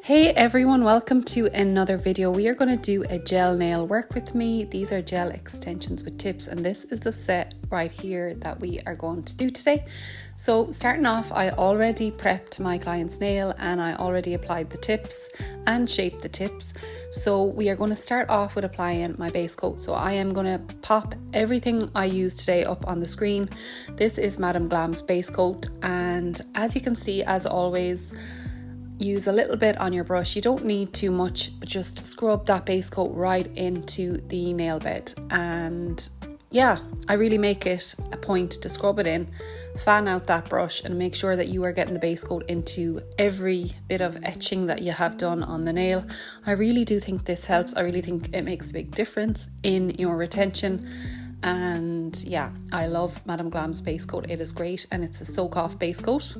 Hey everyone, welcome to another video. We are going to do a gel nail work with me. These are gel extensions with tips, and this is the set right here that we are going to do today. So starting off, I already prepped my client's nail and I already applied the tips and shaped the tips. So we are going to start off with applying my base coat. So I am going to pop everything I use today up on the screen. This is Madame Glam's base coat, and as you can see, as always, use a little bit on your brush. You don't need too much, but just scrub that base coat right into the nail bed. And yeah, I really make it a point to scrub it in, fan out that brush, and make sure that you are getting the base coat into every bit of etching that you have done on the nail. I really do think this helps. I really think it makes a big difference in your retention. And yeah, I love Madame Glam's base coat. It is great, and it's a soak off base coat.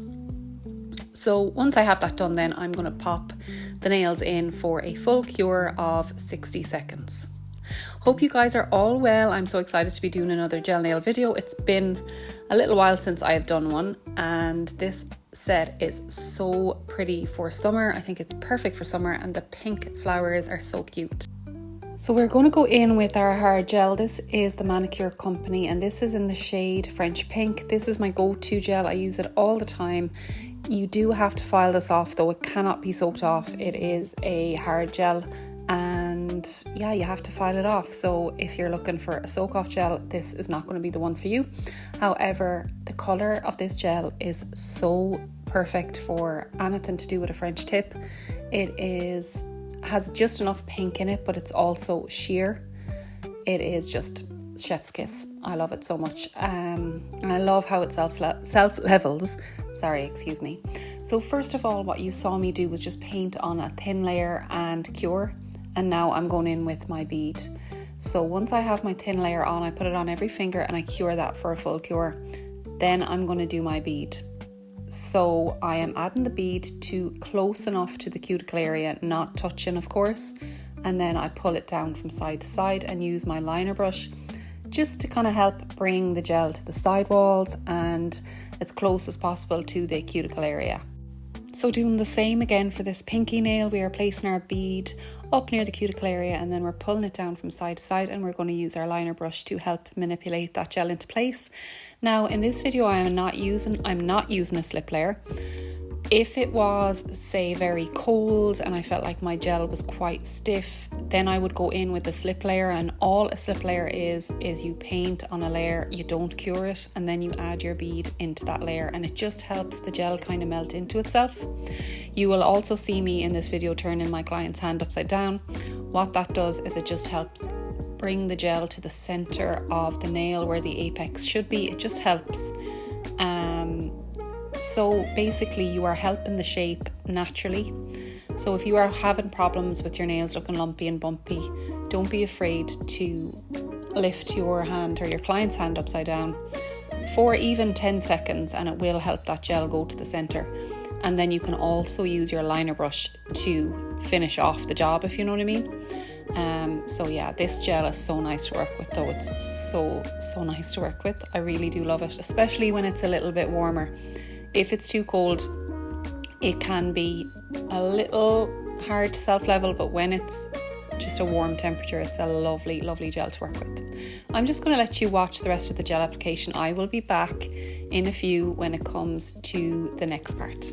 So once I have that done, then I'm going to pop the nails in for a full cure of 60 seconds. Hope you guys are all well. I'm so excited to be doing another gel nail video. It's been a little while since I have done one, and this set is so pretty for summer. I think it's perfect for summer, and the pink flowers are so cute. So we're going to go in with our hard gel. This is the Manicure Company, and this is in the shade French Pink. This is my go-to gel. I use it all the time. You do have to file this off though. It cannot be soaked off. It is a hard gel, and yeah, you have to file it off. So if you're looking for a soak off gel, this is not going to be the one for you. However, the colour of this gel is so perfect for anything to do with a French tip. It has just enough pink in it, but it's also sheer. It is just chef's kiss. I love it so much, and I love how it self levels. So first of all, what you saw me do was just paint on a thin layer and cure, and now I'm going in with my bead. So once I have my thin layer on, I put it on every finger and I cure that for a full cure. Then I'm going to do my bead. So I am adding the bead to close enough to the cuticle area, not touching of course, and then I pull it down from side to side and use my liner brush just to kind of help bring the gel to the side walls and as close as possible to the cuticle area. So doing the same again for this pinky nail, we are placing our bead up near the cuticle area and then we're pulling it down from side to side, and we're going to use our liner brush to help manipulate that gel into place. Now in this video I'm not using a slip layer. If it was, say, very cold and I felt like my gel was quite stiff, then I would go in with a slip layer, and all a slip layer is you paint on a layer, you don't cure it, and then you add your bead into that layer, and it just helps the gel kind of melt into itself. You will also see me in this video turning my client's hand upside down. What that does is it just helps bring the gel to the center of the nail where the apex should be. It just helps. So basically you are helping the shape naturally. So if you are having problems with your nails looking lumpy and bumpy, don't be afraid to lift your hand or your client's hand upside down for even 10 seconds, and it will help that gel go to the center. And then you can also use your liner brush to finish off the job, if you know what I mean. So yeah, this gel is so nice to work with though. It's so nice to work with. I really do love it, especially when it's a little bit warmer. If it's too cold, it can be a little hard to self-level, but when it's just a warm temperature, it's a lovely, lovely gel to work with. I'm just going to let you watch the rest of the gel application. I will be back in a few when it comes to the next part.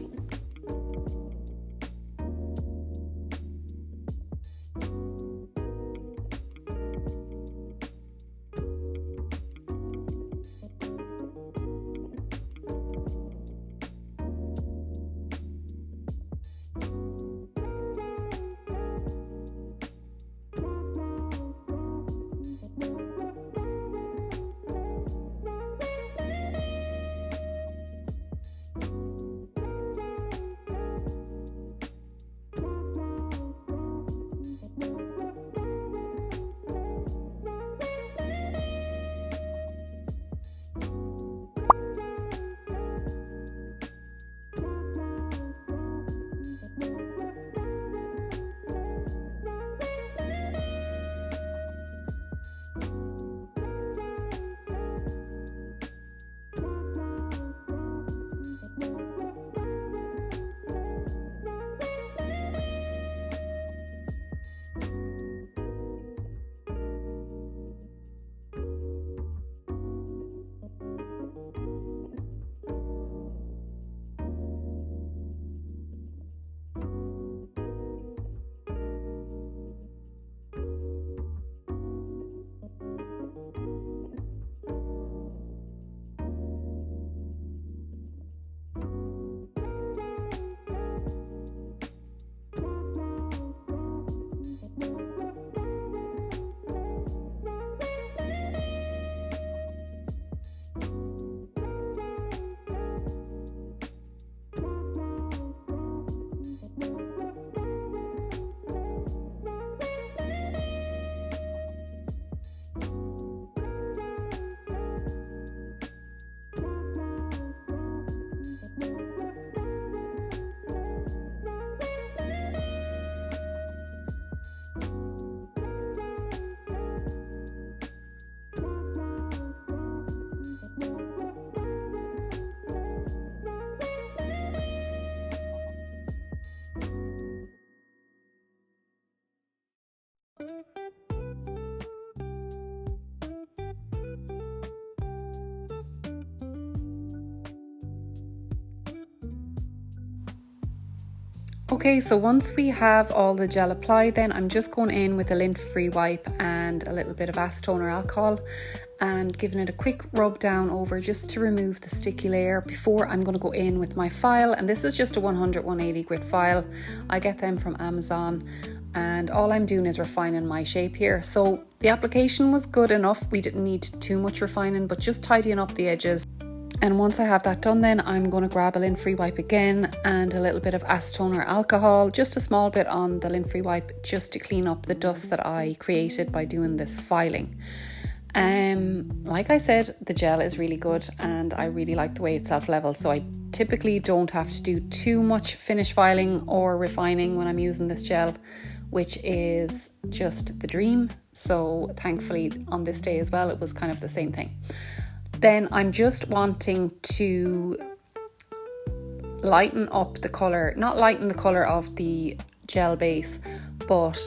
Okay, so once we have all the gel applied, then I'm just going in with a lint-free wipe and a little bit of acetone or alcohol and giving it a quick rub down over just to remove the sticky layer before I'm going to go in with my file. And this is just a 100-180 grit file. I get them from Amazon, and all I'm doing is refining my shape here. So the application was good enough. We didn't need too much refining, but just tidying up the edges. And once I have that done, then I'm going to grab a lint-free wipe again and a little bit of acetone or alcohol, just a small bit on the lint-free wipe, just to clean up the dust that I created by doing this filing. Like I said, the gel is really good and I really like the way it's self-level, so I typically don't have to do too much finish filing or refining when I'm using this gel, which is just the dream. So thankfully on this day as well, it was kind of the same thing. Then I'm just wanting to lighten up the colour, not lighten the colour of the gel base, but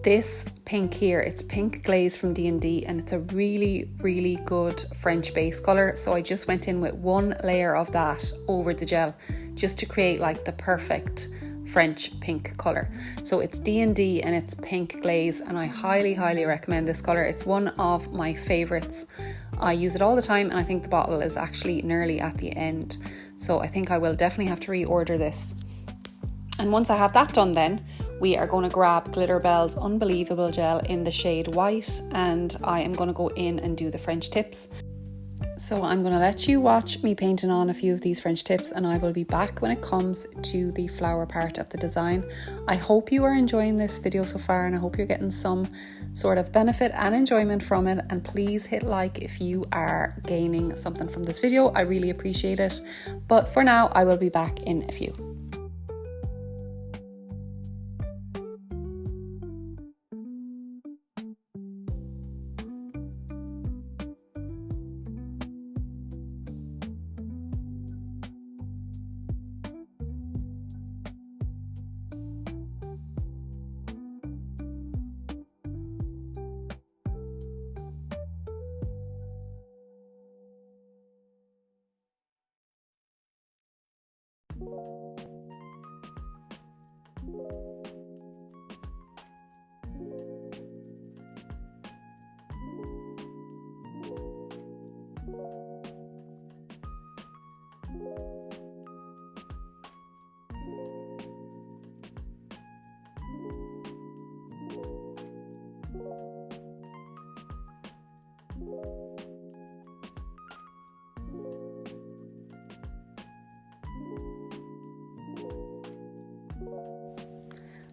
this pink here, it's pink glaze from D&D, and it's a really, really good French base colour. So I just went in with one layer of that over the gel just to create like the perfect French pink colour. So it's D&D and it's pink glaze, and I highly, highly recommend this colour. It's one of my favourites. I use it all the time, and I think the bottle is actually nearly at the end. So I think I will definitely have to reorder this. And once I have that done, then we are going to grab Glitterbell's Unbelievable Gel in the shade White, and I am going to go in and do the French tips. So I'm going to let you watch me painting on a few of these French tips, and I will be back when it comes to the flower part of the design. I hope you are enjoying this video so far, and I hope you're getting some sort of benefit and enjoyment from it. And please hit like if you are gaining something from this video. I really appreciate it. But for now, I will be back in a few.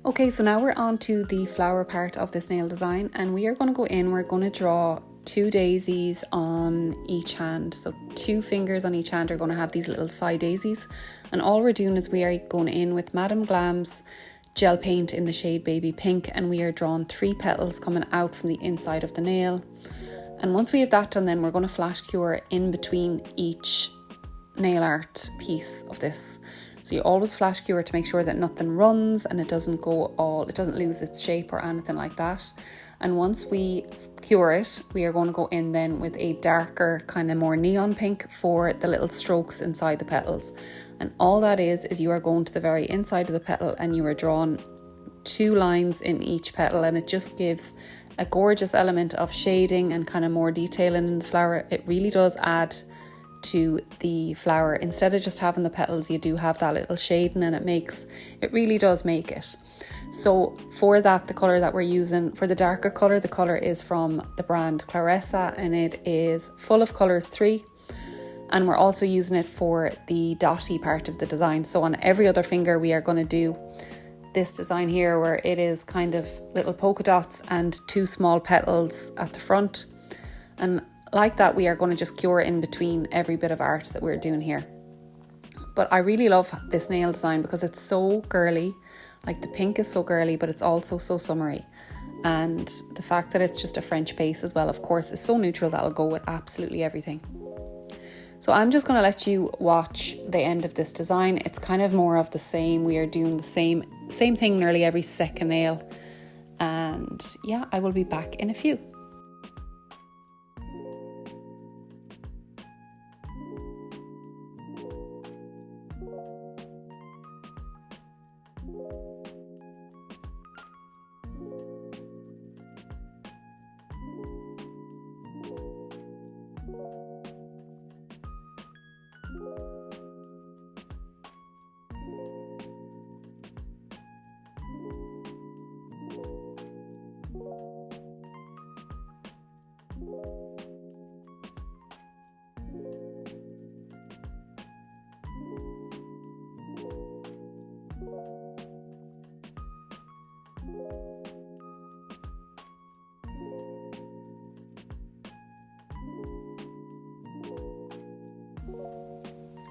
Okay, so now we're on to the flower part of this nail design, and we are going to go in, we're going to draw 2 daisies on each hand. So 2 fingers on each hand are going to have these little side daisies, and all we're doing is we are going in with Madame Glam's gel paint in the shade Baby Pink, and we are drawing 3 petals coming out from the inside of the nail. And once we have that done, then we're going to flash cure in between each nail art piece of this. So you always flash cure to make sure that nothing runs and it doesn't lose its shape or anything like that. And once we cure it, we are going to go in then with a darker kind of more neon pink for the little strokes inside the petals. And all that is you are going to the very inside of the petal and you are drawing 2 lines in each petal, and it just gives a gorgeous element of shading and kind of more detailing in the flower. It really does add to the flower. Instead of just having the petals, you do have that little shading, and it really does make it. So for that, the colour that we're using for the darker colour, the colour is from the brand Clarissa, and it is Full of Colours 3. And we're also using it for the dotty part of the design. So on every other finger, we are going to do this design here where it is kind of little polka dots and 2 small petals at the front. And like that, we are going to just cure in between every bit of art that we're doing here. But I really love this nail design because it's so girly. Like the pink is so girly, but it's also so summery. And the fact that it's just a French base as well, of course, is so neutral that'll go with absolutely everything. So I'm just going to let you watch the end of this design. It's kind of more of the same. We are doing the same thing nearly every second nail. And yeah, I will be back in a few.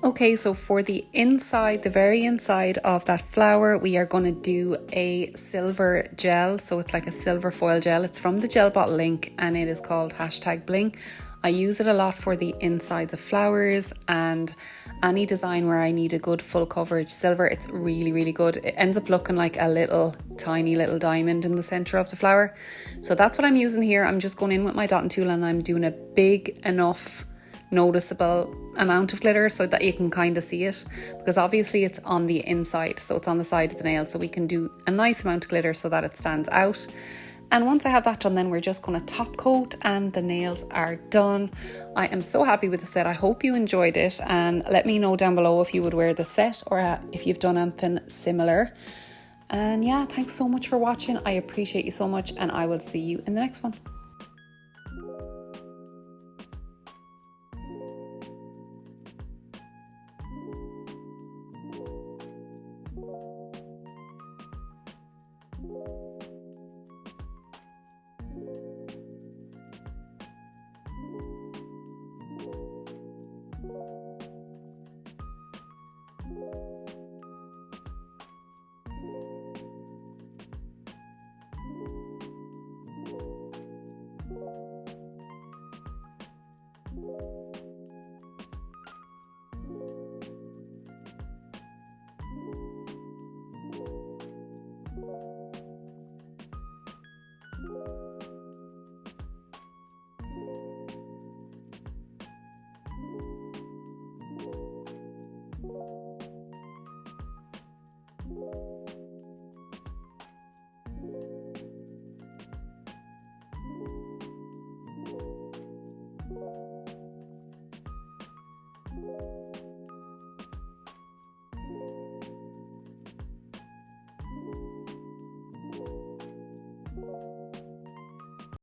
Okay, so for the inside, the very inside of that flower, we are going to do a silver gel. So it's like a silver foil gel. It's from the Gel Bottle Link and it is called #bling. I use it a lot for the insides of flowers and any design where I need a good full coverage silver. It's really, really good. It ends up looking like a tiny little diamond in the center of the flower. So that's what I'm using here. I'm just going in with my dotting tool and I'm doing a big enough noticeable amount of glitter so that you can kind of see it, because obviously it's on the inside, so it's on the side of the nail, so we can do a nice amount of glitter so that it stands out. And once I have that done, then we're just going to top coat and the nails are done. I am so happy with the set. I hope you enjoyed it, and let me know down below if you would wear the set or if you've done anything similar. And yeah, thanks so much for watching. I appreciate you so much, and I will see you in the next one.